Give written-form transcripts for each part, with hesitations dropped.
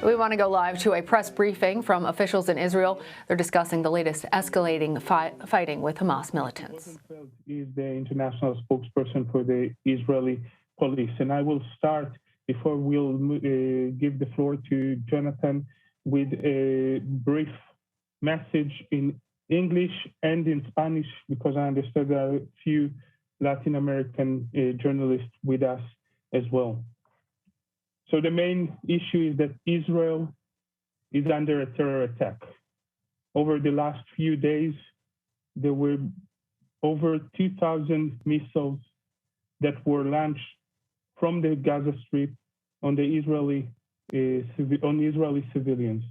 We want to go live to a press briefing from officials in Israel. They're discussing the latest escalating fighting with Hamas militants. Is the international spokesperson for the Israeli police. And I will start, before we'll give the floor to Jonathan, with a brief message in English and in Spanish, because I understand there are a few Latin American journalists with us as well. So the main issue is that Israel is under a terror attack. Over the last few days, there were over 2,000 missiles that were launched from the Gaza Strip on the Israeli civilians.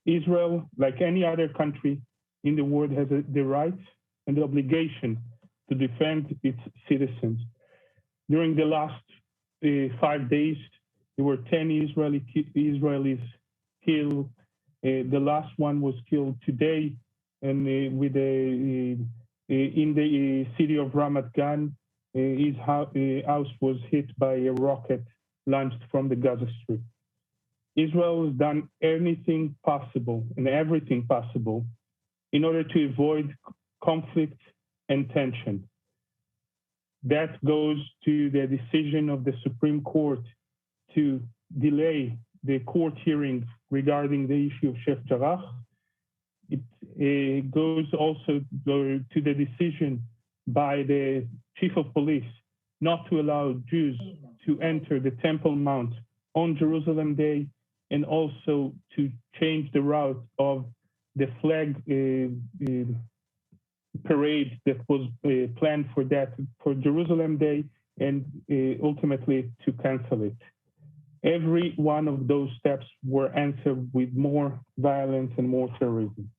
Israel, like any other country in the world, has the right and the obligation to defend its citizens. During the last 5 days, there were 10 Israelis killed. The last one was killed today, and in the city of Ramat Gan, his house was hit by a rocket launched from the Gaza Strip. Israel has done anything possible and everything possible in order to avoid conflict and tension. That goes to the decision of the Supreme Court to delay the court hearings regarding the issue of Sheikh Jarrah. It goes also to the decision by the chief of police not to allow Jews to enter the Temple Mount on Jerusalem Day, and also to change the route of the flag parade that was planned for Jerusalem Day, and ultimately to cancel it. Every one of those steps were answered with more violence and more terrorism.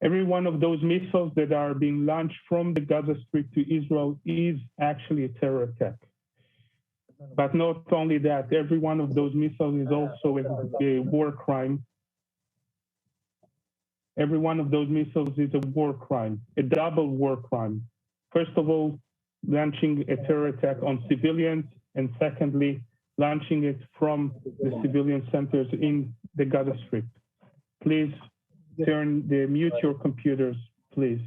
Every one of those missiles that are being launched from the Gaza Strip to Israel is actually a terror attack. But not only that, every one of those missiles is also a war crime. Every one of those missiles is a war crime, a double war crime. First of all, launching a terror attack on civilians, and secondly, launching it from the civilian centers in the Gaza Strip. Please mute your computers, please.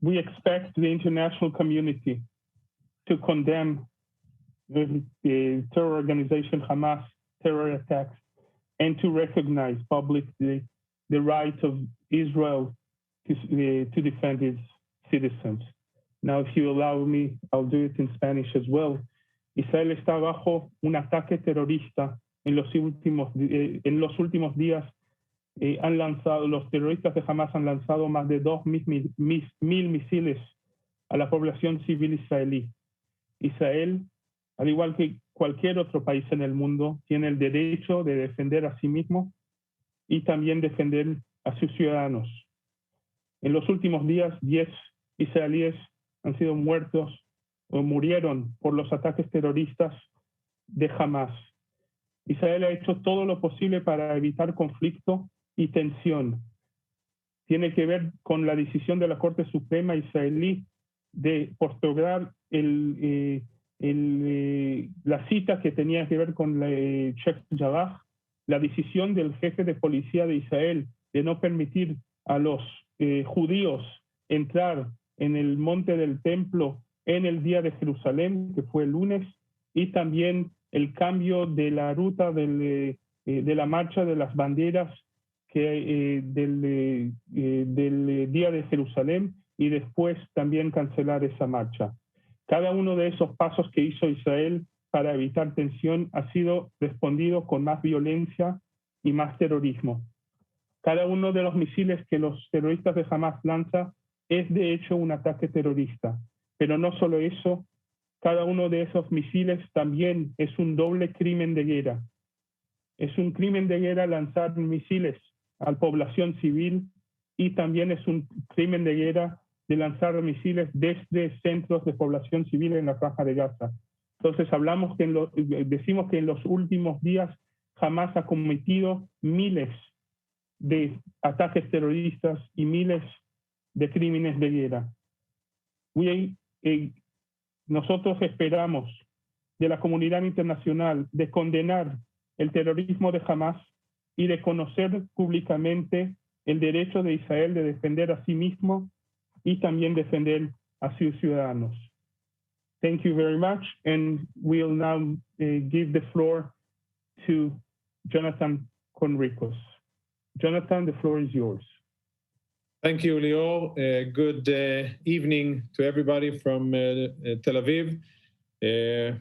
We expect the international community to condemn the terror organization Hamas terror attacks, and to recognize publicly the right of Israel to defend its citizens. Now, if you allow me, I'll do it in Spanish as well. Israel está bajo un ataque terrorista. En los últimos días los terroristas de Hamas han lanzado más de 2,000 misiles a la población civil israelí. Israel, al igual que cualquier otro país en el mundo, tiene el derecho de defender a sí mismo y también defender a sus ciudadanos. En los últimos días, 10 israelíes han sido muertos o murieron por los ataques terroristas de Hamas. Israel ha hecho todo lo posible para evitar conflicto y tensión. Tiene que ver con la decisión de la Corte Suprema israelí de postergar la cita que tenía que ver con Sheikh Jarrah, la decisión del jefe de policía de Israel de no permitir a los judíos entrar en el monte del templo en el día de Jerusalén, que fue el lunes, y también el cambio de la ruta de la marcha de las banderas del día de Jerusalén, y después también cancelar esa marcha. Cada uno de esos pasos que hizo Israel para evitar tensión ha sido respondido con más violencia y más terrorismo. Cada uno de los misiles que los terroristas de Hamas lanzan es de hecho un ataque terrorista. Pero no solo eso, cada uno de esos misiles también es un doble crimen de guerra. Es un crimen de guerra lanzar misiles a la población civil, y también es un crimen de guerra de lanzar misiles desde centros de población civil en la franja de Gaza. Entonces decimos que en los últimos días Hamas ha cometido miles de ataques terroristas y miles de crímenes de guerra. We Nosotros esperamos de la comunidad internacional de condenar el terrorismo de Hamas y de reconocer públicamente el derecho de Israel de defender a sí mismo y también defender a sus ciudadanos. Thank you very much, and we'll now give the floor to Jonathan Conricos. Jonathan, the floor is yours. Thank you, Lior. Good evening to everybody from Tel Aviv.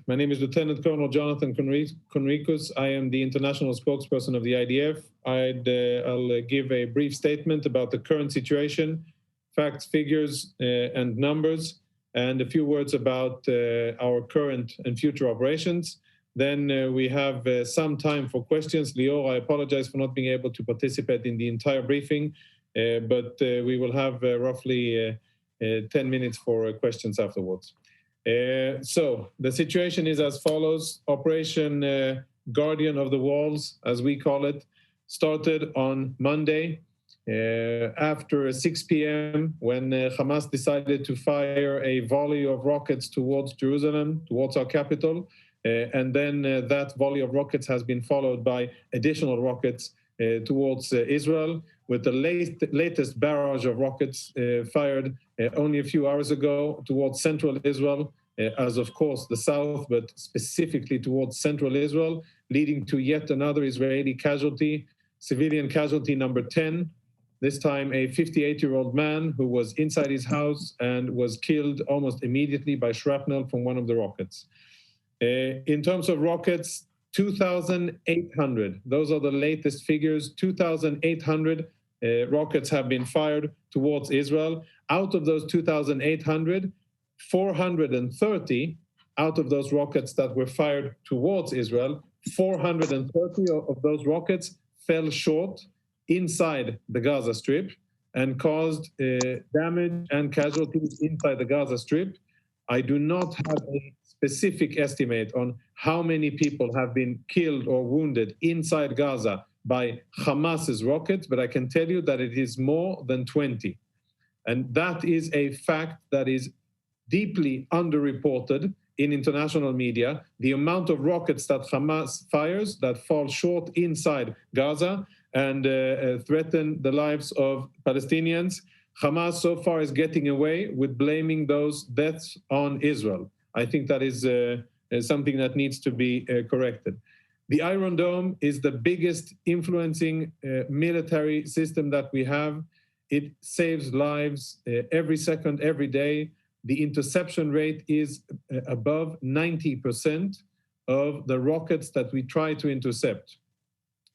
My name is Lieutenant Colonel Jonathan Conricos. I am the international spokesperson of the IDF. I'll give a brief statement about the current situation, facts, figures, and numbers, and a few words about our current and future operations. Then we have some time for questions. Lior, I apologize for not being able to participate in the entire briefing, but we will have roughly 10 minutes for questions afterwards. So the situation is as follows. Operation Guardian of the Walls, as we call it, started on Monday after 6 p.m. when Hamas decided to fire a volley of rockets towards Jerusalem, towards our capital. And then that volley of rockets has been followed by additional rockets towards Israel, with the latest barrage of rockets fired only a few hours ago towards central Israel, as of course the south, but specifically towards central Israel, leading to yet another Israeli casualty, civilian casualty number 10, this time a 58-year-old man who was inside his house and was killed almost immediately by shrapnel from one of the rockets. In terms of rockets, 2,800. Those are the latest figures. 2,800 rockets have been fired towards Israel. Out of those 2,800, 430 out of those rockets that were fired towards Israel, 430 of those rockets fell short inside the Gaza Strip and caused damage and casualties inside the Gaza Strip. I do not have a specific estimate on how many people have been killed or wounded inside Gaza by Hamas's rockets, but I can tell you that it is more than 20. And that is a fact that is deeply underreported in international media. The amount of rockets that Hamas fires that fall short inside Gaza and threaten the lives of Palestinians. Hamas so far is getting away with blaming those deaths on Israel. I think that is something that needs to be corrected. The Iron Dome is the biggest influencing military system that we have. It saves lives every second, every day. The interception rate is above 90% of the rockets that we try to intercept.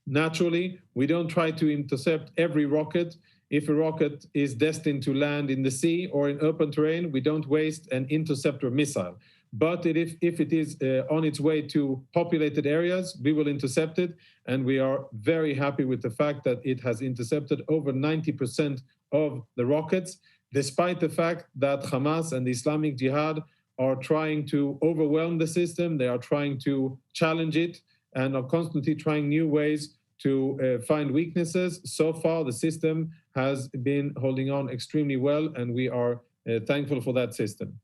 Naturally, we don't try to intercept every rocket. If a rocket is destined to land in the sea or in open terrain, we don't waste an interceptor missile. But if it is on its way to populated areas, we will intercept it. And we are very happy with the fact that it has intercepted over 90% of the rockets, despite the fact that Hamas and the Islamic Jihad are trying to overwhelm the system. They are trying to challenge it and are constantly trying new ways to find weaknesses. So far, the system has been holding on extremely well, and we are thankful for that system.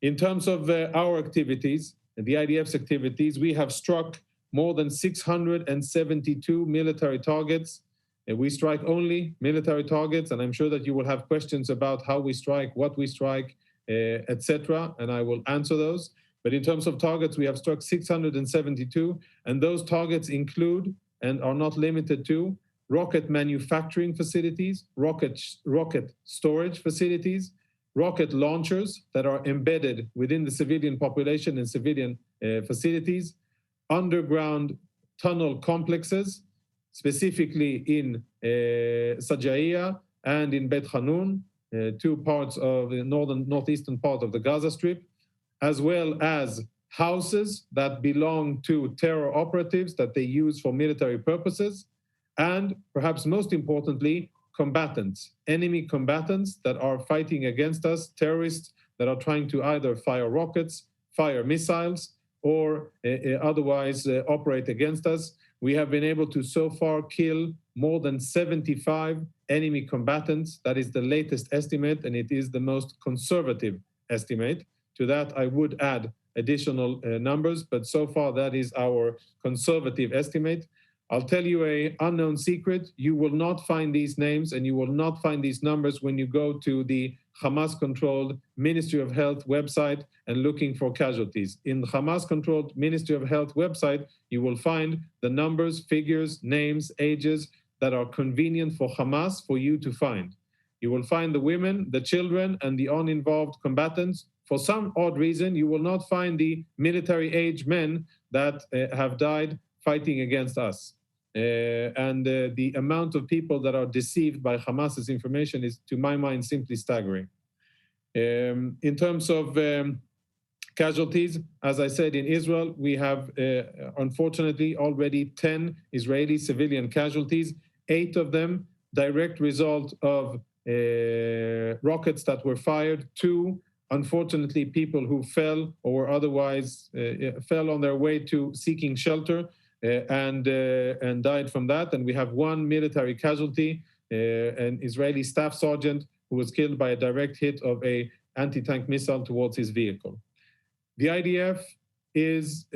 In terms of our activities, the IDF's activities, we have struck more than 672 military targets. We strike only military targets, and I'm sure that you will have questions about how we strike, what we strike, etc., and I will answer those. But in terms of targets, we have struck 672, and those targets include and are not limited to rocket manufacturing facilities, rocket storage facilities, rocket launchers that are embedded within the civilian population and civilian facilities, underground tunnel complexes, specifically in Sajaiya and in Bet Hanun, two parts of the northeastern part of the Gaza Strip, as well as houses that belong to terror operatives that they use for military purposes, and perhaps most importantly, combatants, enemy combatants that are fighting against us, terrorists that are trying to either fire rockets, fire missiles, or otherwise operate against us. We have been able to so far kill more than 75 enemy combatants. That is the latest estimate, and it is the most conservative estimate. to that, I would add additional numbers, but so far that is our conservative estimate. I'll tell you an unknown secret. You will not find these names and you will not find these numbers when you go to the Hamas-controlled Ministry of Health website and looking for casualties. In the Hamas-controlled Ministry of Health website, you will find the numbers, figures, names, ages that are convenient for Hamas for you to find. You will find the women, the children, and the uninvolved combatants. For some odd reason, you will not find the military-age men that have died fighting against us. The amount of people that are deceived by Hamas's information is, to my mind, simply staggering. In terms of casualties, as I said, in Israel, we have, unfortunately, already 10 Israeli civilian casualties, 8 of them direct result of rockets that were fired, 2, unfortunately, people who fell or otherwise fell on their way to seeking shelter and died from that. And we have 1 military casualty, an Israeli staff sergeant who was killed by a direct hit of a anti-tank missile towards his vehicle. The IDF is,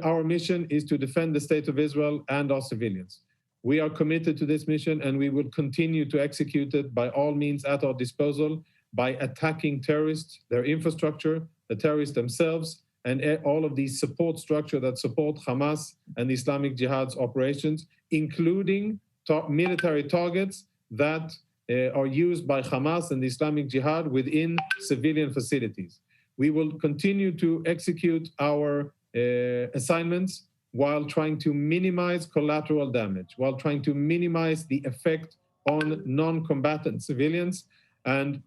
our mission is to defend the state of Israel and our civilians. We are committed to this mission and we will continue to execute it by all means at our disposal, by attacking terrorists, their infrastructure, the terrorists themselves, and all of these support structures that support Hamas and Islamic Jihad's operations, including military targets that are used by Hamas and the Islamic Jihad within civilian facilities. We will continue to execute our assignments while trying to minimize collateral damage, while trying to minimize the effect on non-combatant civilians. And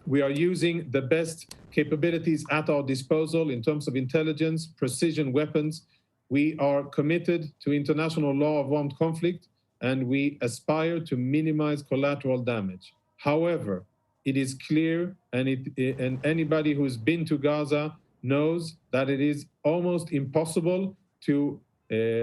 we are using the best capabilities at our disposal in terms of intelligence, precision weapons. We are committed to international law of armed conflict, and we aspire to minimize collateral damage. However, it is clear, and anybody who's been to Gaza knows that it is almost impossible to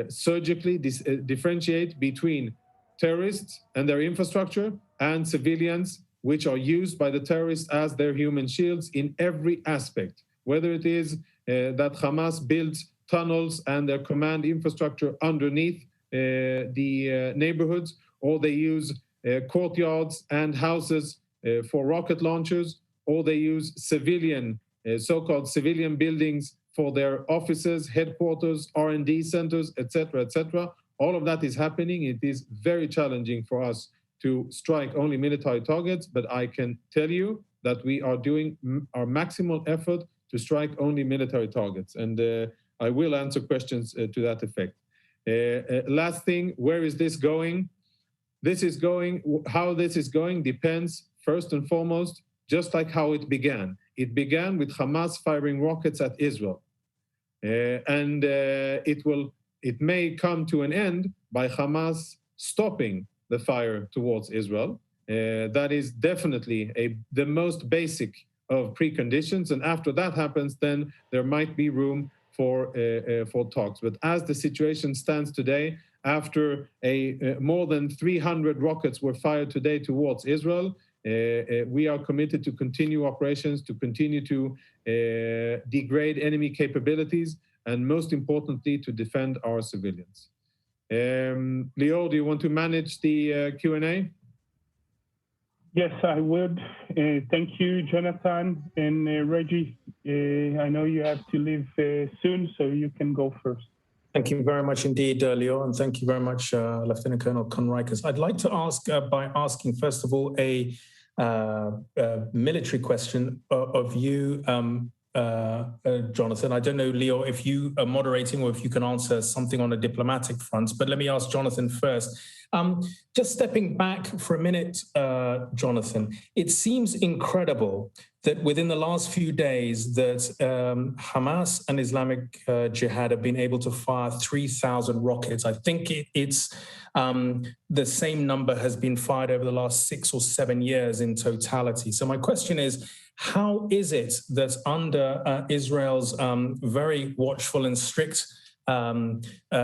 surgically differentiate between terrorists and their infrastructure and civilians, which are used by the terrorists as their human shields in every aspect, whether it is that Hamas builds tunnels and their command infrastructure underneath the neighborhoods, or they use courtyards and houses for rocket launchers, or they use civilian, so-called civilian buildings for their offices, headquarters, R&D centers, etc., etc. All of that is happening. It is very challenging for us to strike only military targets, but I can tell you that we are doing our maximal effort to strike only military targets. And I will answer questions to that effect. Last thing, where is this going? How this is going depends, first and foremost, just like how it began. It began with Hamas firing rockets at Israel. It may come to an end by Hamas stopping the fire towards Israel. That is definitely the most basic of preconditions. And after that happens, then there might be room for talks. But as the situation stands today, after more than 300 rockets were fired today towards Israel, we are committed to continue operations, to continue to degrade enemy capabilities, and most importantly, to defend our civilians. Lior, do you want to manage the Q&A? Yes, I would. Thank you, Jonathan and Reggie. I know you have to leave soon, so you can go first. Thank you very much indeed, Lior, and thank you very much, Lieutenant Colonel Conricus. I'd like to ask by asking, first of all, a military question of you, Jonathan. I don't know, Lior, if you are moderating or if you can answer something on a diplomatic front, but let me ask Jonathan first. Just stepping back for a minute, Jonathan, it seems incredible that within the last few days that Hamas and Islamic Jihad have been able to fire 3,000 rockets. I think it's the same number has been fired over the last 6 or 7 years in totality. So my question is, how is it that under Israel's very watchful and strict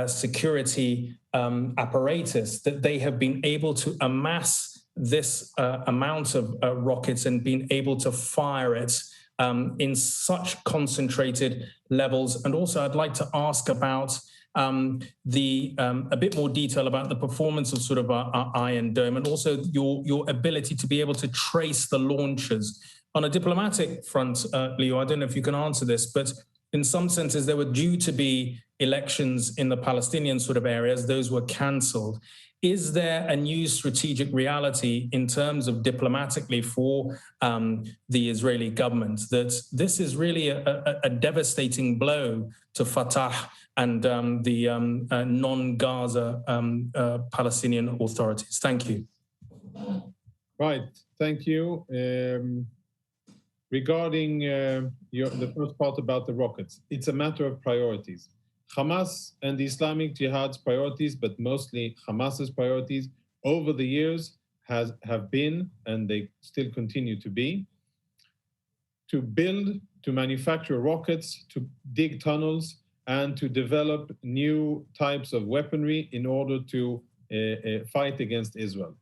security apparatus that they have been able to amass this amount of rockets and been able to fire it in such concentrated levels? And also, I'd like to ask about a bit more detail about the performance of sort of Iron Dome, and also your ability to be able to trace the launches. On a diplomatic front, Leo, I don't know if you can answer this, but in some senses, there were due to be elections in the Palestinian sort of areas. Those were cancelled. Is there a new strategic reality in terms of diplomatically for the Israeli government that this is really a devastating blow to Fatah and the non-Gaza Palestinian authorities? Thank you. Right, thank you. Regarding the first part about the rockets, it's a matter of priorities. Hamas and the Islamic Jihad's priorities, but mostly Hamas's priorities over the years have been, and they still continue to be, to build, to manufacture rockets, to dig tunnels, and to develop new types of weaponry in order to fight against Israel.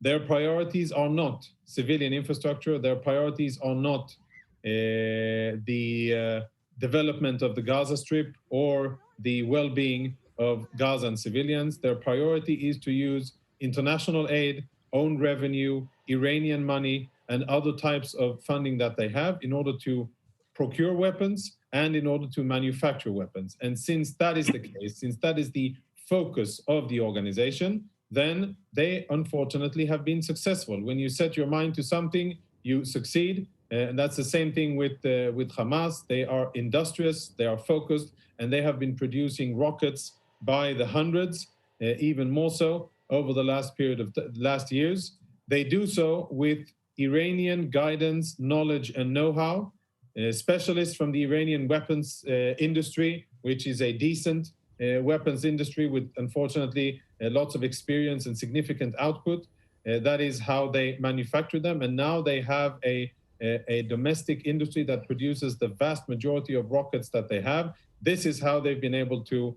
Their priorities are not civilian infrastructure. Their priorities are not the development of the Gaza Strip or the well-being of Gaza and civilians. Their priority is to use international aid, own revenue, Iranian money, and other types of funding that they have in order to procure weapons and in order to manufacture weapons. And since that is the case, since that is the focus of the organization, then they unfortunately have been successful. When you set your mind to something, you succeed. And that's the same thing with Hamas. They are industrious, they are focused, and they have been producing rockets by the hundreds, even more so over the last period of last years. They do so with Iranian guidance, knowledge, and know-how. Specialists from the Iranian weapons industry, which is a decent weapons industry with, unfortunately, lots of experience and significant output. That is how they manufacture them. And now they have a domestic industry that produces the vast majority of rockets that they have. This is how they've been able to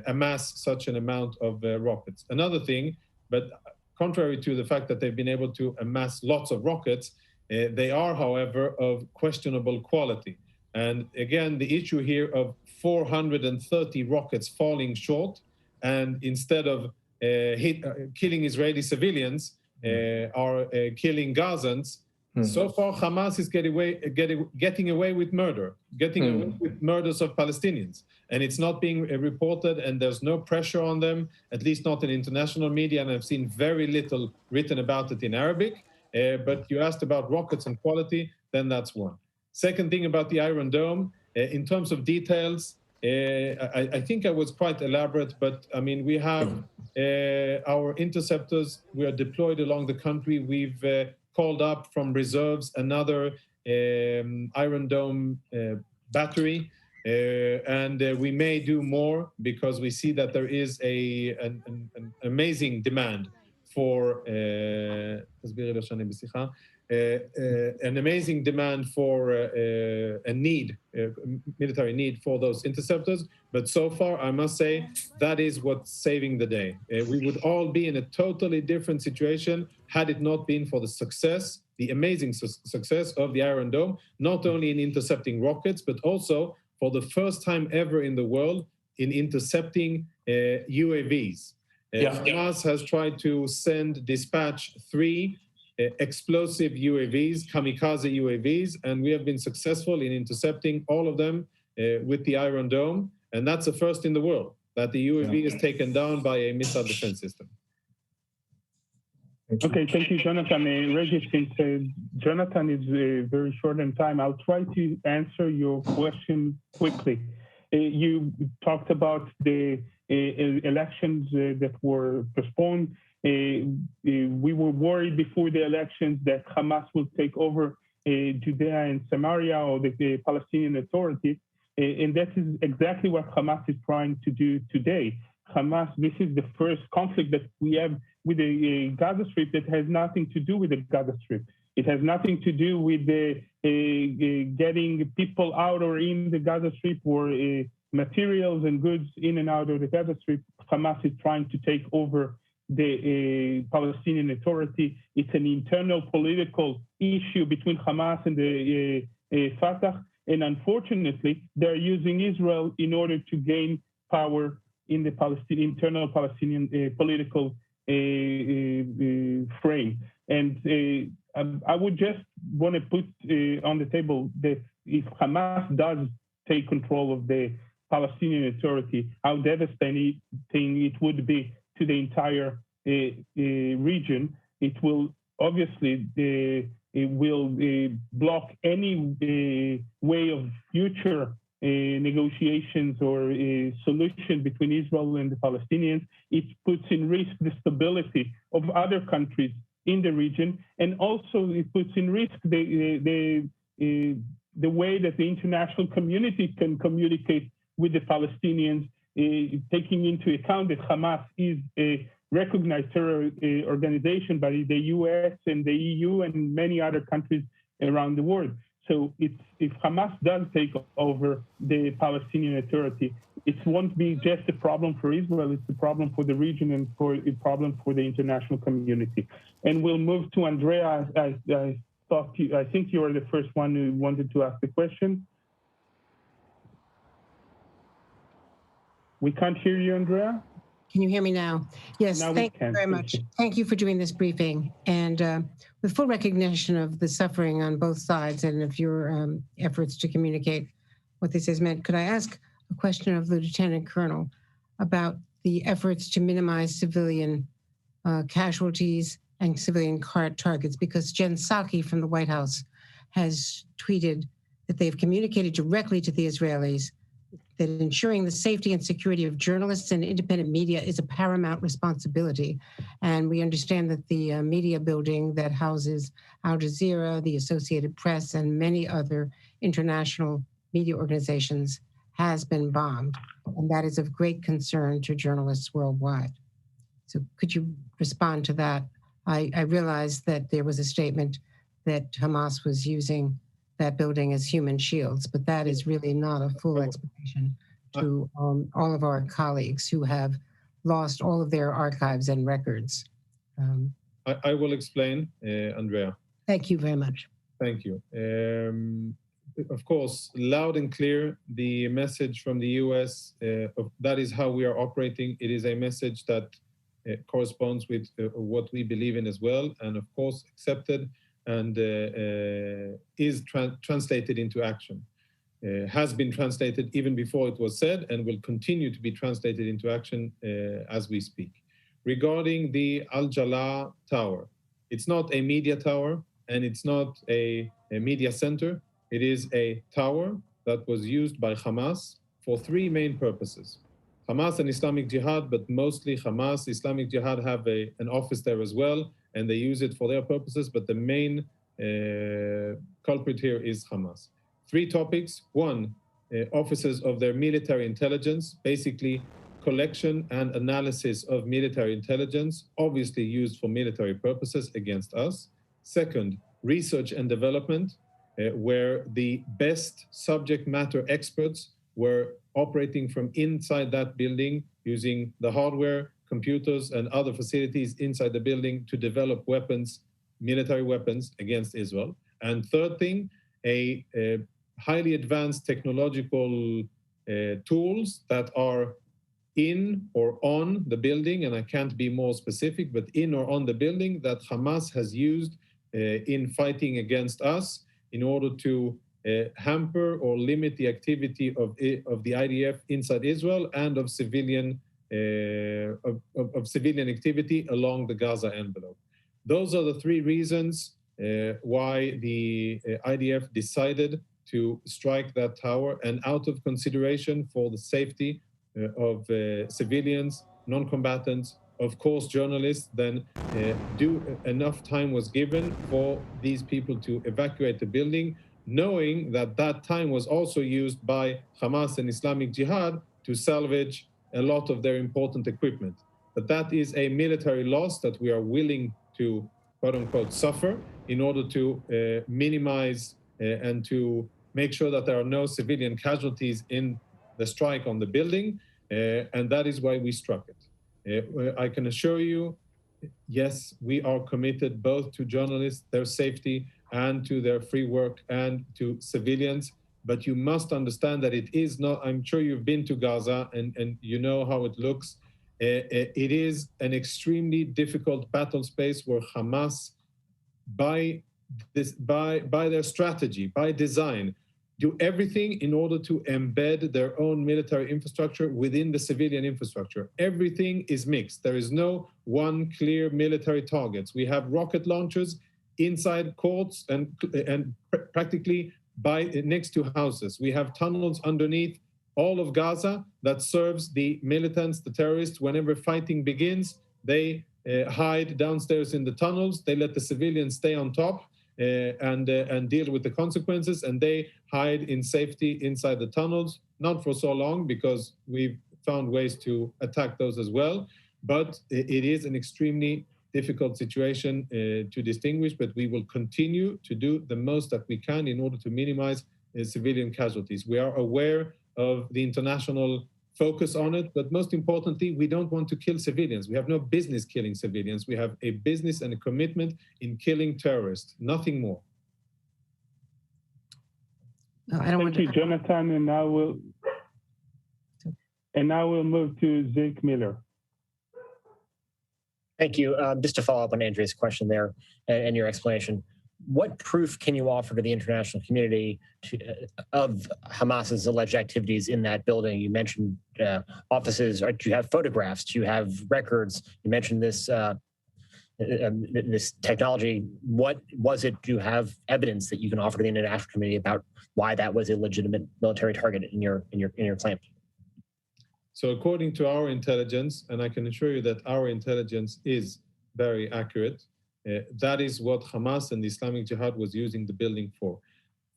amass such an amount of rockets. Another thing, but contrary to the fact that they've been able to amass lots of rockets, they are, however, of questionable quality. And again, the issue here of 430 rockets falling short, and instead of killing Israeli civilians, are killing Gazans. So far, Hamas is getting away with murder, away with murders of Palestinians. And it's not being reported, and there's no pressure on them, at least not in international media, and I've seen very little written about it in Arabic. But you asked about rockets and quality, then that's one. Second thing about the Iron Dome, in terms of details, I think I was quite elaborate, but I mean, we have our interceptors, we are deployed along the country. We've called up from reserves another Iron Dome battery, and we may do more because we see that there is an amazing demand for an amazing demand for a need, military need for those interceptors. But so far, I must say, that is what's saving the day. We would all be in a totally different situation had it not been for the success, the amazing success of the Iron Dome, not only in intercepting rockets, but also for the first time ever in the world in intercepting UAVs. Hamas has tried to dispatch 3 explosive UAVs, kamikaze UAVs, and we have been successful in intercepting all of them with the Iron Dome. And that's the first in the world, that the UAV is taken down by a missile defense system. Okay, thank you, Jonathan. Regis, since Jonathan is very short in time, I'll try to answer your question quickly. You talked about the elections that were postponed. We were worried before the elections that Hamas will take over Judea and Samaria, or the Palestinian Authority. And that is exactly what Hamas is trying to do today. Hamas, this is the first conflict that we have with the Gaza Strip that has nothing to do with the Gaza Strip. It has nothing to do with getting people out or in the Gaza Strip, or materials and goods in and out of the Gaza Strip. Hamas is trying to take over the Palestinian Authority. It's an internal political issue between Hamas and the Fatah. And unfortunately, they're using Israel in order to gain power in the internal Palestinian political frame. And I would just want to put on the table that if Hamas does take control of the Palestinian Authority, how devastating it would be to the entire region. It will obviously it will block any way of future negotiations or solution between Israel and the Palestinians. It puts in risk the stability of other countries in the region, and also it puts in risk the way that the international community can communicate with the Palestinians, taking into account that Hamas is a recognized terror organization by the US and the EU and many other countries around the world. So if Hamas does take over the Palestinian Authority, it won't be just a problem for Israel, it's a problem for the region and a problem for the international community. And we'll move to Andrea. I think you are the first one who wanted to ask the question. We can't hear you, Andrea. Can you hear me now? Yes, now thank you very much. Thank you for doing this briefing. And with full recognition of the suffering on both sides and of your efforts to communicate what this has meant, could I ask a question of the Lieutenant Colonel about the efforts to minimize civilian casualties and civilian targets? Because Jen Psaki from the White House has tweeted that they've communicated directly to the Israelis that ensuring the safety and security of journalists and independent media is a paramount responsibility. And we understand that the media building that houses Al Jazeera, the Associated Press, and many other international media organizations has been bombed. And that is of great concern to journalists worldwide. So could you respond to that? I realized that there was a statement that Hamas was using that building as human shields, but that is really not a full explanation to all of our colleagues who have lost all of their archives and records. I will explain, Andrea. Thank you very much. Thank you. Of course, loud and clear, the message from the US, that is how we are operating. It is a message that corresponds with what we believe in as well, and of course accepted and is translated into action. Has been translated even before it was said and will continue to be translated into action as we speak. Regarding the Al Jalaa Tower, it's not a media tower and it's not a media center. It is a tower that was used by Hamas for three main purposes. Hamas and Islamic Jihad, but mostly Hamas. Islamic Jihad have an office there as well, and they use it for their purposes, but the main culprit here is Hamas. Three topics. One, offices of their military intelligence, basically collection and analysis of military intelligence, obviously used for military purposes against us. Second, research and development, where the best subject matter experts were operating from inside that building using the hardware, computers, and other facilities inside the building to develop weapons, military weapons against Israel. And third thing, a highly advanced technological tools that are in or on the building, and I can't be more specific, but in or on the building that Hamas has used in fighting against us in order to hamper or limit the activity of the IDF inside Israel and of civilian civilian activity along the Gaza envelope. Those are the three reasons why the IDF decided to strike that tower, and out of consideration for the safety of civilians, non-combatants, of course journalists, then enough time was given for these people to evacuate the building, knowing that that time was also used by Hamas and Islamic Jihad to salvage a lot of their important equipment. But that is a military loss that we are willing to, quote unquote, suffer in order to minimize and to make sure that there are no civilian casualties in the strike on the building. And that is why we struck it. I can assure you, yes, we are committed both to journalists, their safety, and to their free work and to civilians. But you must understand that it is not, I'm sure you've been to Gaza and you know how it looks. It is an extremely difficult battle space where Hamas, by their strategy, by design, do everything in order to embed their own military infrastructure within the civilian infrastructure. Everything is mixed. There is no one clear military targets. We have rocket launchers inside courts and practically next to houses. We have tunnels underneath all of Gaza that serves the militants, the terrorists. Whenever fighting begins, they hide downstairs in the tunnels. They let the civilians stay on top and deal with the consequences, and they hide in safety inside the tunnels, not for so long because we've found ways to attack those as well. But it is an extremely difficult situation to distinguish, but we will continue to do the most that we can in order to minimize civilian casualties. We are aware of the international focus on it, but most importantly, we don't want to kill civilians. We have no business killing civilians. We have a business and a commitment in killing terrorists, nothing more. No, I don't want Thank you, to. Jonathan, and now we'll move to Zeke Miller. Thank you. Just to follow up on Andrea's question there and your explanation, what proof can you offer to the international community of Hamas's alleged activities in that building? You mentioned offices. Do you have photographs? Do you have records? You mentioned this this technology. What was it? Do you have evidence that you can offer to the international community about why that was a legitimate military target in your claim? So according to our intelligence, and I can assure you that our intelligence is very accurate, that is what Hamas and the Islamic Jihad was using the building for.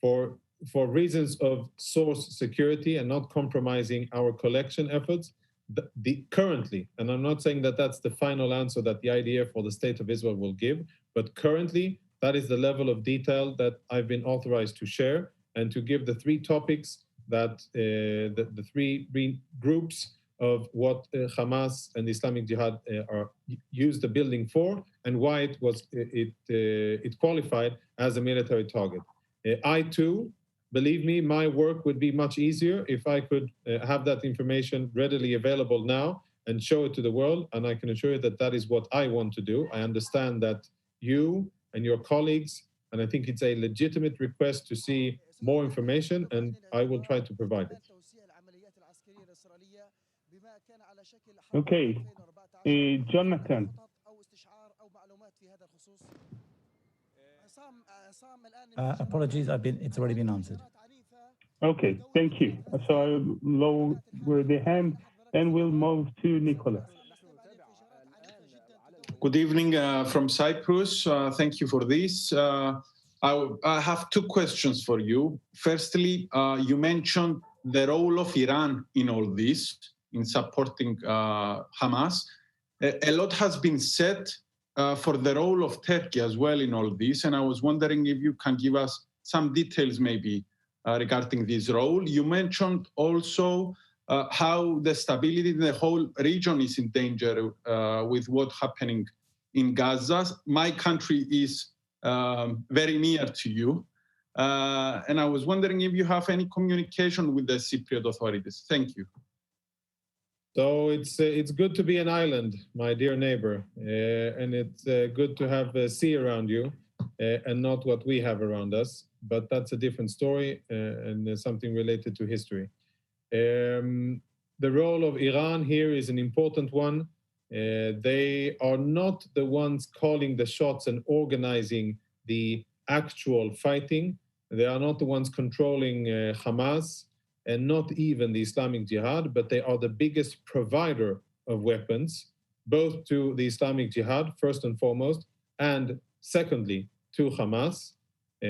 For reasons of source security and not compromising our collection efforts, currently, and I'm not saying that that's the final answer that the IDF or the State of Israel will give, but currently, that is the level of detail that I've been authorized to share and to give the three topics that the three groups of what Hamas and the Islamic Jihad used the building for and why it qualified as a military target. I too, believe me, my work would be much easier if I could have that information readily available now and show it to the world. And I can assure you that that is what I want to do. I understand that you and your colleagues, and I think it's a legitimate request to see more information, and I will try to provide it. Okay, Jonathan. Apologies, it's already been answered. Okay, thank you. So I'll lower the hand and we'll move to Nicholas. Good evening from Cyprus. Thank you for this. I have two questions for you. Firstly, you mentioned the role of Iran in all this, in supporting Hamas. A lot has been said for the role of Turkey as well in all this, and I was wondering if you can give us some details maybe regarding this role. You mentioned also how the stability in the whole region is in danger with what's happening in Gaza. My country is very near to you. And I was wondering if you have any communication with the Cypriot authorities. Thank you. So it's good to be an island, my dear neighbor, and it's good to have a sea around you and not what we have around us. But that's a different story and something related to history. The role of Iran here is an important one. They are not the ones calling the shots and organizing the actual fighting. They are not the ones controlling Hamas and not even the Islamic Jihad, but they are the biggest provider of weapons, both to the Islamic Jihad, first and foremost, and secondly, to Hamas,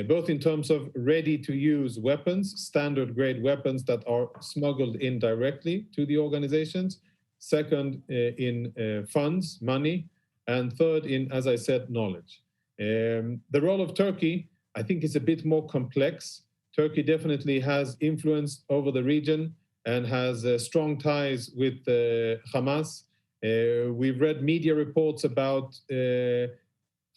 both in terms of ready-to-use weapons, standard-grade weapons that are smuggled in directly to the organizations, second, in funds, money, and third, in, as I said, knowledge. The role of Turkey, I think, is a bit more complex. Turkey definitely has influence over the region and has strong ties with Hamas. We've read media reports about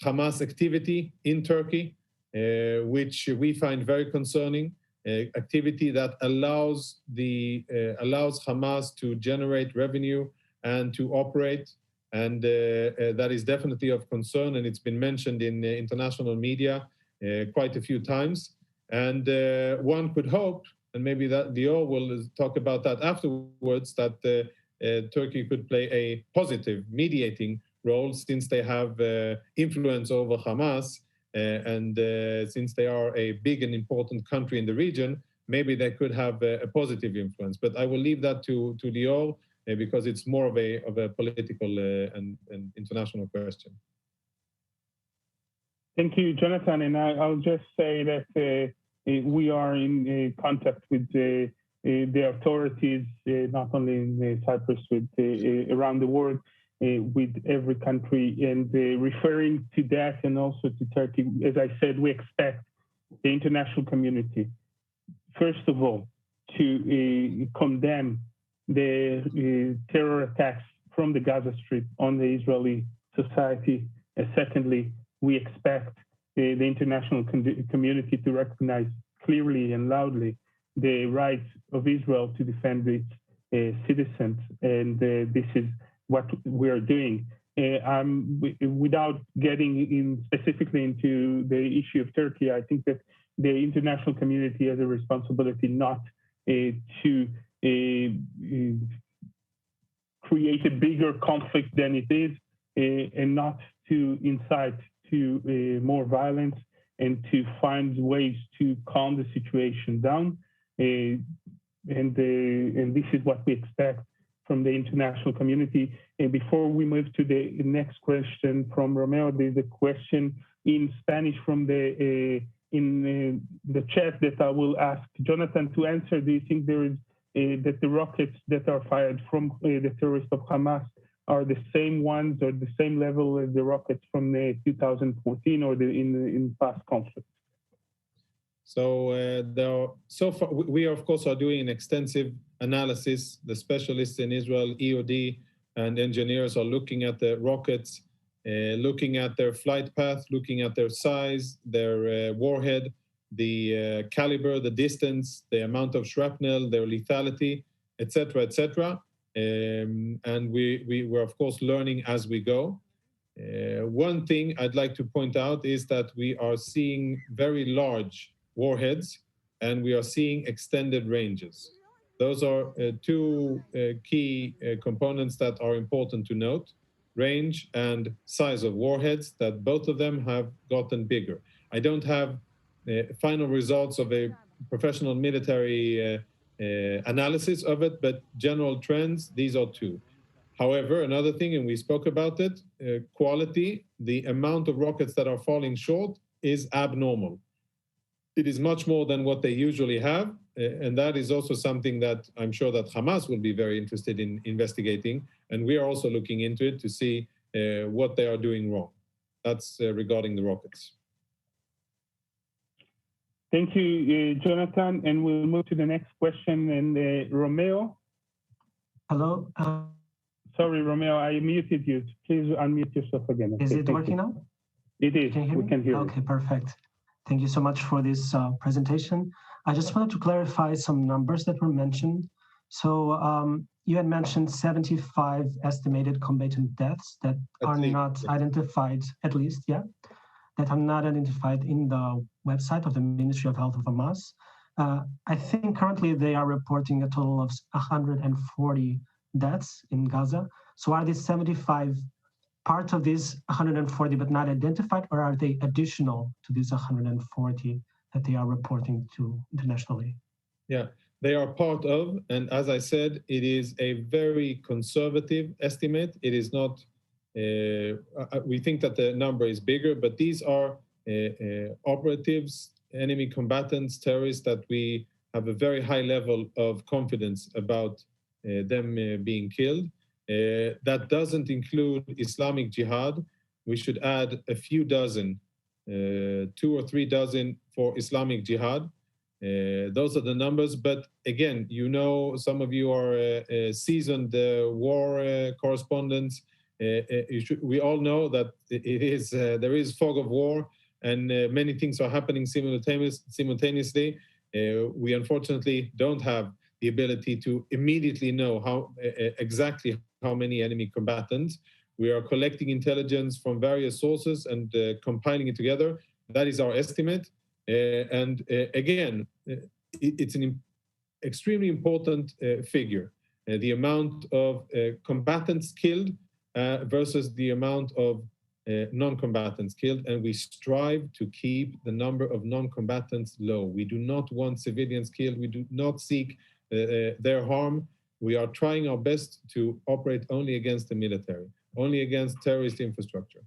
Hamas activity in Turkey. which we find very concerning. Activity that allows Hamas to generate revenue and to operate, and that is definitely of concern. And it's been mentioned in international media quite a few times. And one could hope, and maybe that Lior will talk about that afterwards, that Turkey could play a positive mediating role since they have influence over Hamas. And since they are a big and important country in the region, maybe they could have a positive influence. But I will leave that to Lior because it's more of a political and international question. Thank you, Jonathan. And I'll just say that we are in contact with the authorities, not only in Cyprus, but around the world, with every country, and referring to that and also to Turkey. As I said, we expect the international community, first of all, to condemn the terror attacks from the Gaza Strip on the Israeli society. Secondly, we expect the international community to recognize clearly and loudly the rights of Israel to defend its citizens, and this is what we are doing. Without getting in specifically into the issue of Turkey, I think that the international community has a responsibility not to create a bigger conflict than it is, and not to incite to more violence, and to find ways to calm the situation down. And this is what we expect from the international community. And before we move to the next question from Romeo, there's a question in Spanish from the chat that I will ask Jonathan to answer. Do you think there is that the rockets that are fired from the terrorists of Hamas are the same ones or the same level as the rockets from 2014 or in past conflicts? So so far, we of course are doing an extensive analysis. The specialists in Israel, EOD, and engineers are looking at the rockets, looking at their flight path, looking at their size, their warhead, the caliber, the distance, the amount of shrapnel, their lethality, etc., etc. And we're of course learning as we go. One thing I'd like to point out is that we are seeing very large warheads, and we are seeing extended ranges. Those are two key components that are important to note: range and size of warheads, that both of them have gotten bigger. I don't have final results of a professional military analysis of it, but general trends, these are two. However, another thing, and we spoke about it, quality, the amount of rockets that are falling short is abnormal. It is much more than what they usually have, and that is also something that I'm sure that Hamas will be very interested in investigating, and we are also looking into it to see what they are doing wrong. That's regarding the rockets. Thank you, Jonathan, and we'll move to the next question. And Romeo. Hello. Sorry, Romeo, I muted you. Please unmute yourself again. Is it working now? It is. We can hear you. Okay, perfect. Thank you so much for this presentation. I just wanted to clarify some numbers that were mentioned. So you had mentioned 75 estimated combatant deaths that are not identified, at least, yeah, that are not identified in the website of the Ministry of Health of Hamas. I think currently they are reporting a total of 140 deaths in Gaza. So are these 75 part of these 140 but not identified, or are they additional to these 140 that they are reporting to internationally? Yeah, they are part of, and as I said, it is a very conservative estimate. It is not, we think that the number is bigger, but these are operatives, enemy combatants, terrorists that we have a very high level of confidence about them being killed. That doesn't include Islamic Jihad. We should add a few dozen, 2 or 3 dozen for Islamic Jihad. Those are the numbers. But again, you know, some of you are seasoned war correspondents. We all know that it is there is fog of war, and many things are happening simultaneously. We unfortunately don't have the ability to immediately know exactly how many enemy combatants. We are collecting intelligence from various sources and compiling it together. That is our estimate. Again, it's an extremely important figure. The amount of combatants killed versus the amount of non-combatants killed, and we strive to keep the number of non-combatants low. We do not want civilians killed. We do not seek their harm. We are trying our best to operate only against the military, only against terrorist infrastructure.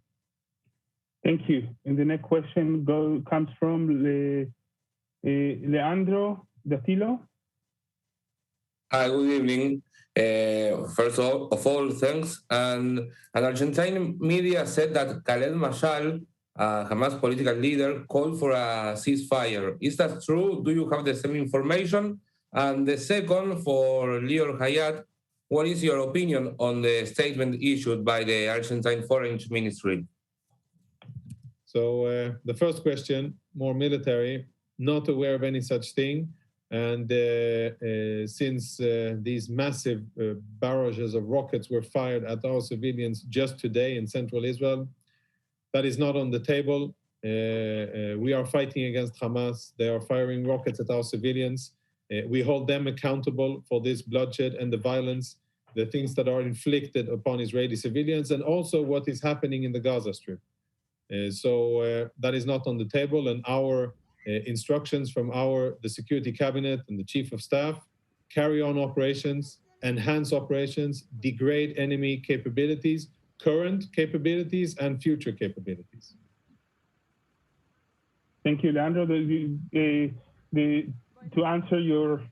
Thank you. And the next question comes from Leandro Dattilo. Hi, good evening. First of all, thanks. And an Argentine media said that Khaled Mashal, Hamas political leader, called for a ceasefire. Is that true? Do you have the same information? And the second, for Lior Hayat, what is your opinion on the statement issued by the Argentine Foreign Ministry? So the first question, more military, not aware of any such thing. And since these massive barrages of rockets were fired at our civilians just today in central Israel, that is not on the table. We are fighting against Hamas. They are firing rockets at our civilians. We hold them accountable for this bloodshed and the violence, the things that are inflicted upon Israeli civilians, and also what is happening in the Gaza Strip. So that is not on the table, and our instructions from the Security Cabinet and the Chief of Staff: carry on operations, enhance operations, degrade enemy capabilities, current capabilities, and future capabilities. Thank you, Leandro. To answer your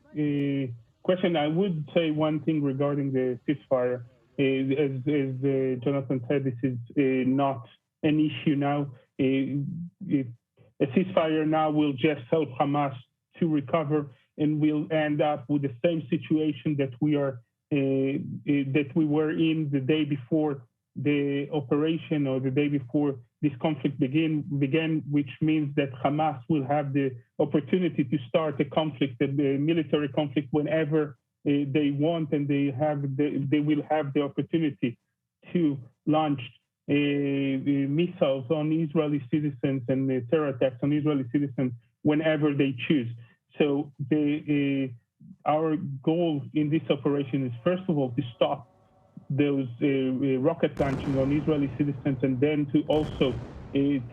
question, I would say one thing regarding the ceasefire. As Jonathan said, this is not an issue now. A ceasefire now will just help Hamas to recover, and we'll end up with the same situation that we were in the day before the operation, or the day before this conflict began, which means that Hamas will have the opportunity to start a conflict, a military conflict, whenever they want, and they will have the opportunity to launch missiles on Israeli citizens and terror attacks on Israeli citizens whenever they choose. So our goal in this operation is, first of all, to stop those rocket launching on Israeli citizens, and then to also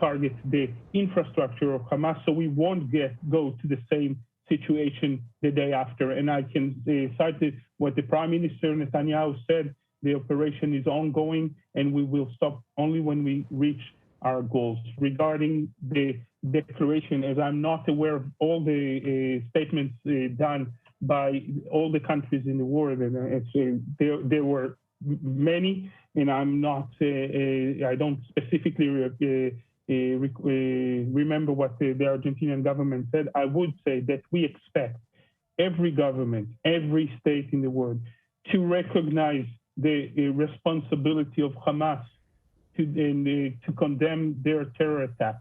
target the infrastructure of Hamas, so we won't go to the same situation the day after. And I can cite what the Prime Minister Netanyahu said: the operation is ongoing, and we will stop only when we reach our goals. Regarding the declaration, as I'm not aware of all the statements done by all the countries in the world, and there were many, and I'm not, I don't specifically remember what the Argentinian government said. I would say that we expect every government, every state in the world to recognize the responsibility of Hamas to condemn their terror attack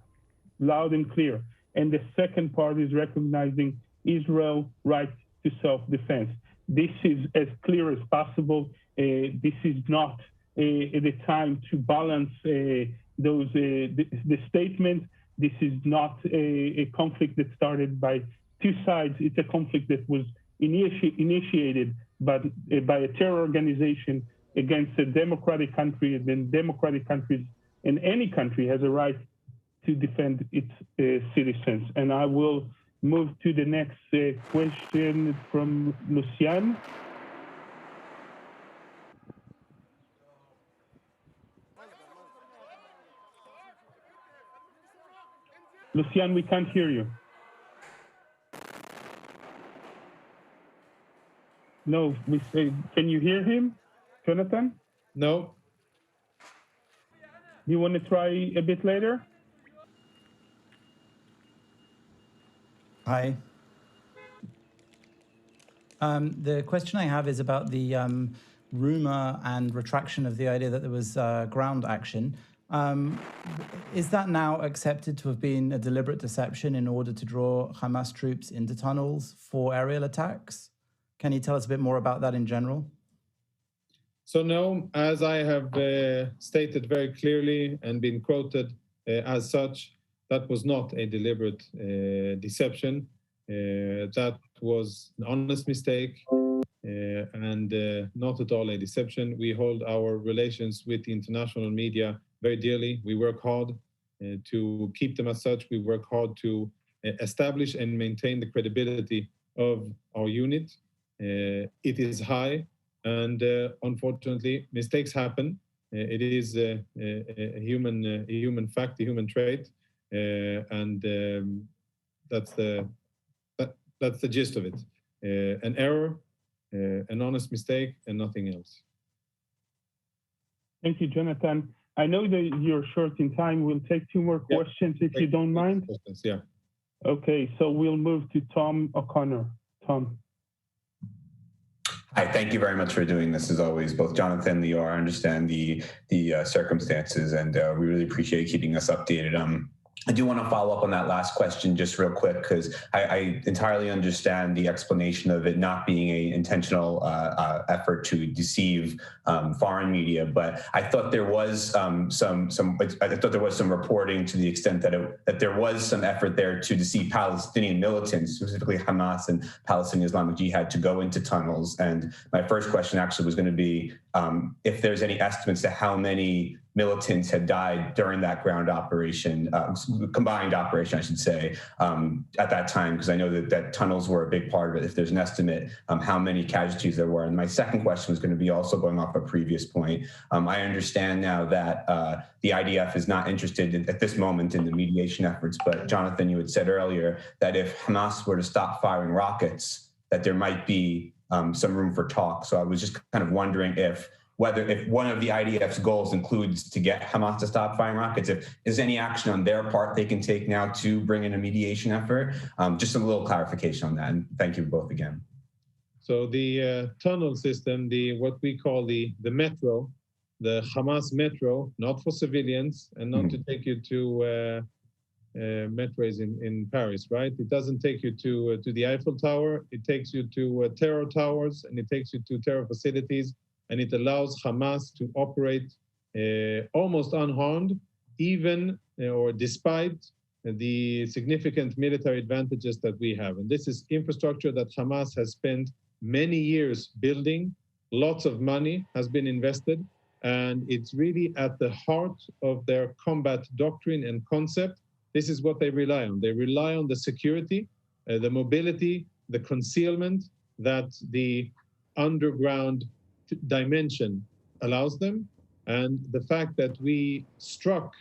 loud and clear. And the second part is recognizing Israel's right to self-defense. This is as clear as possible. This is not the time to balance the statement. This is not a conflict that started by two sides. It's a conflict that was initiated by a terror organization against a democratic country, and then democratic countries, and any country has a right to defend its citizens. And I will move to the next question from Lucian. Lucian, we can't hear you. No, can you hear him, Jonathan? No. You want to try a bit later? Hi. The question I have is about the rumor and retraction of the idea that there was ground action. Is that now accepted to have been a deliberate deception in order to draw Hamas troops into tunnels for aerial attacks? Can you tell us a bit more about that in general? So no, as I have stated very clearly and been quoted as such, that was not a deliberate deception. That was an honest mistake and not at all a deception. We hold our relations with the international media very dearly. We work hard to keep them as such. We work hard to establish and maintain the credibility of our unit. It is high, and unfortunately, mistakes happen. It is a human fact, a human trait, and that's the gist of it. An error, an honest mistake, and nothing else. Thank you, Jonathan. I know that you're short in time. We'll take two more questions if you don't mind. Yeah. Okay, so we'll move to Tom O'Connor. Tom. Hi, thank you very much for doing this as always. Both Jonathan, Lior, I understand the circumstances, and we really appreciate keeping us updated. I do want to follow up on that last question just real quick, because I entirely understand the explanation of it not being an intentional effort to deceive foreign media. But I thought there was some reporting to the extent that there was some effort there to deceive Palestinian militants, specifically Hamas and Palestinian Islamic Jihad, to go into tunnels. And my first question actually was going to be if there's any estimates to how many militants had died during that ground operation, combined operation, I should say, at that time, because I know that tunnels were a big part of it. If there's an estimate, how many casualties there were. And my second question was going to be also going off a previous point. I understand now that the IDF is not interested at this moment in the mediation efforts, but Jonathan, you had said earlier that if Hamas were to stop firing rockets, that there might be some room for talk. So I was just kind of wondering if one of the IDF's goals includes to get Hamas to stop firing rockets, if there's any action on their part they can take now to bring in a mediation effort. Just a little clarification on that. And thank you both again. So the tunnel system, what we call the metro, the Hamas metro, not for civilians and not to take you to metros in Paris, right? It doesn't take you to the Eiffel Tower. It takes you to terror towers, and it takes you to terror facilities. And it allows Hamas to operate almost unharmed, even or despite the significant military advantages that we have. And this is infrastructure that Hamas has spent many years building. Lots of money has been invested, and it's really at the heart of their combat doctrine and concept. This is what they rely on. They rely on the security, the mobility, the concealment that the underground dimension allows them, and the fact that we struck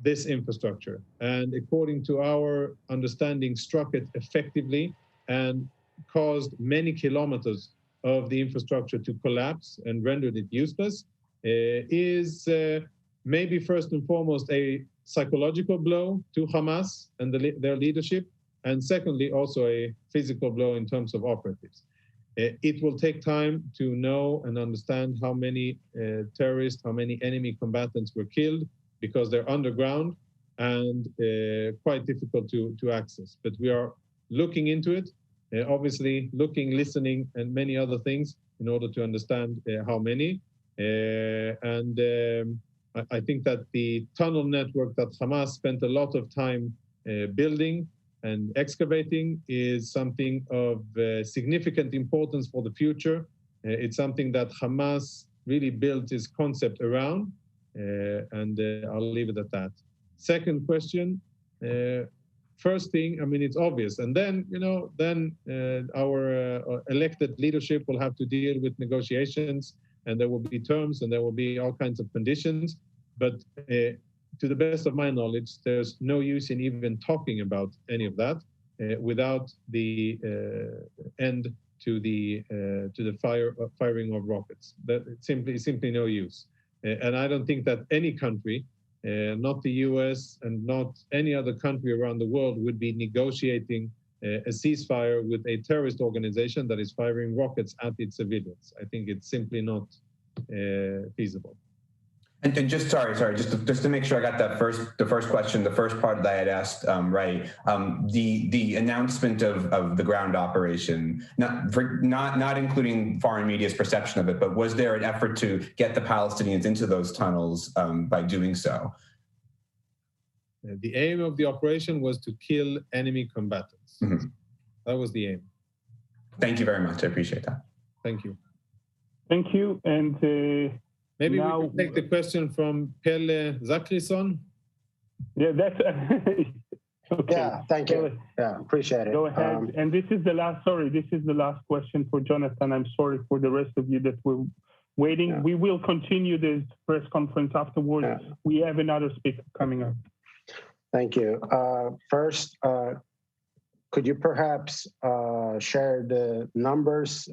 this infrastructure and, according to our understanding, struck it effectively and caused many kilometers of the infrastructure to collapse and rendered it useless is maybe first and foremost a psychological blow to Hamas and their leadership, and secondly also a physical blow in terms of operatives. It will take time to know and understand how many terrorists, how many enemy combatants were killed, because they're underground and quite difficult to access. But we are looking into it, obviously looking, listening, and many other things in order to understand how many. I think that the tunnel network that Hamas spent a lot of time building and excavating is something of significant importance for the future. It's something that Hamas really built its concept around, and I'll leave it at that. Second question, first thing, I mean, it's obvious. And then, our elected leadership will have to deal with negotiations, and there will be terms, and there will be all kinds of conditions. But to the best of my knowledge, there's no use in even talking about any of that without the end to the firing of rockets. That simply no use. And I don't think that any country, not the US and not any other country around the world, would be negotiating a ceasefire with a terrorist organization that is firing rockets at its civilians. I think it's simply not feasible. And just just to make sure I got that the first question, the first part that I had asked right. The announcement of the ground operation, not including foreign media's perception of it, but was there an effort to get the Palestinians into those tunnels by doing so? The aim of the operation was to kill enemy combatants. Mm-hmm. That was the aim. Thank you very much. I appreciate that. Thank you. Thank you. And maybe now, we can take the question from Pelle Zakrison. Yeah, that's okay. Yeah, thank you. Yeah, appreciate it. Go ahead. And this is the last question for Jonathan. I'm sorry for the rest of you that were waiting. Yeah. We will continue this press conference afterwards. Yeah. We have another speaker coming up. Thank you. First, could you perhaps share the numbers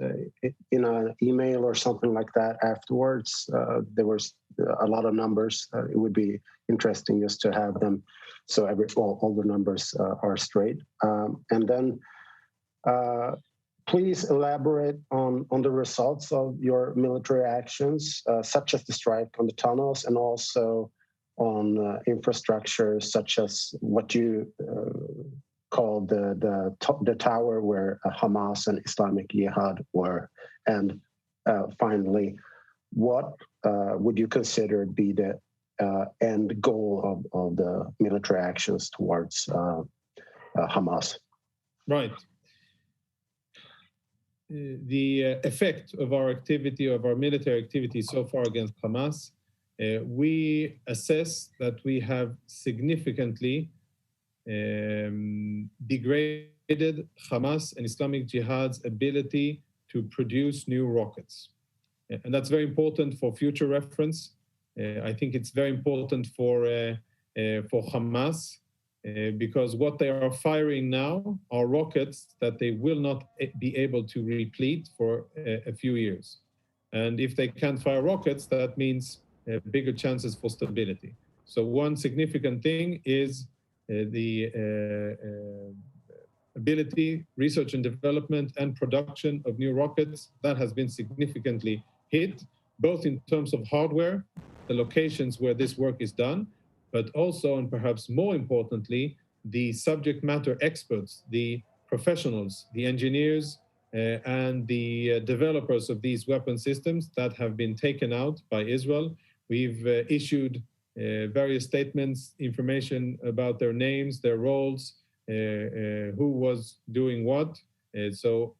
in an email or something like that afterwards? There was a lot of numbers. It would be interesting just to have them so all the numbers are straight. And then please elaborate on the results of your military actions, such as the strike on the tunnels and also on infrastructure such as what you called the tower where Hamas and Islamic Jihad were. And finally, what would you consider be the end goal of the military actions towards Hamas? Right. The effect of our activity, of our military activity so far against Hamas, we assess that we have significantly degraded Hamas and Islamic Jihad's ability to produce new rockets. And that's very important for future reference. I think it's very important for Hamas because what they are firing now are rockets that they will not be able to replete for a few years. And if they can't fire rockets, that means bigger chances for stability. So one significant thing is the ability, research and development and production of new rockets that has been significantly hit, both in terms of hardware, the locations where this work is done, but also, and perhaps more importantly, the subject matter experts, the professionals, the engineers, and the developers of these weapon systems that have been taken out by Israel. We've issued various statements, information about their names, their roles, who was doing what. So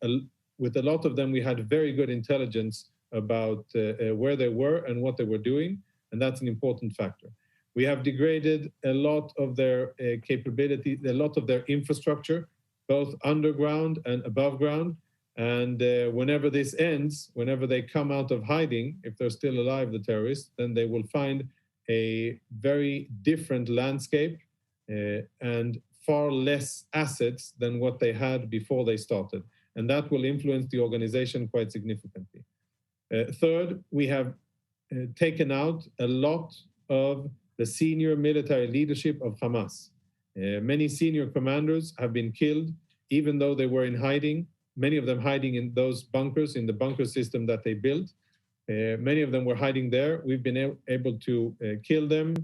with a lot of them, we had very good intelligence about where they were and what they were doing, and that's an important factor. We have degraded a lot of their capability, a lot of their infrastructure, both underground and above ground. And whenever this ends, whenever they come out of hiding, if they're still alive, the terrorists, then they will find a very different landscape and far less assets than what they had before they started. And that will influence the organization quite significantly. Third, we have taken out a lot of the senior military leadership of Hamas. Many senior commanders have been killed, even though they were in hiding, many of them hiding in those bunkers, in the bunker system that they built. Many of them were hiding there. We've been able to kill them,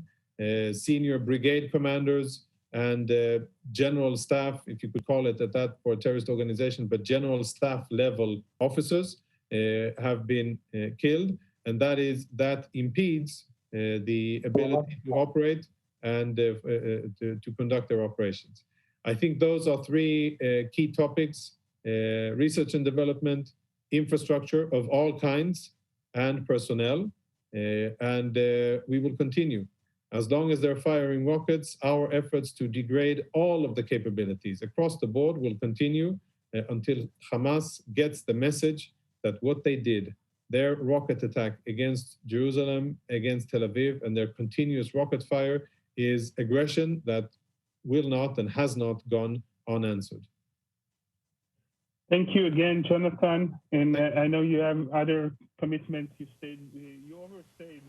senior brigade commanders and general staff, if you could call it at that for a terrorist organization, but general staff level officers have been killed. And that impedes the ability to operate and to conduct their operations. I think those are three key topics: research and development, infrastructure of all kinds, and personnel. And we will continue. As long as they're firing rockets, our efforts to degrade all of the capabilities across the board will continue until Hamas gets the message that what they did, their rocket attack against Jerusalem, against Tel Aviv, and their continuous rocket fire is aggression that will not and has not gone unanswered. Thank you again, Jonathan. And I know you have other commitments. You overstayed.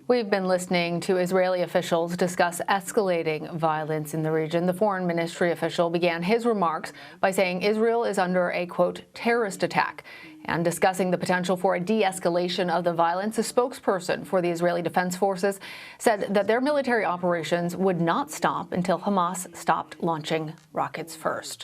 We've been listening to Israeli officials discuss escalating violence in the region. The foreign ministry official began his remarks by saying Israel is under a, quote, terrorist attack. And discussing the potential for a de-escalation of the violence, a spokesperson for the Israeli Defense Forces said that their military operations would not stop until Hamas stopped launching rockets first.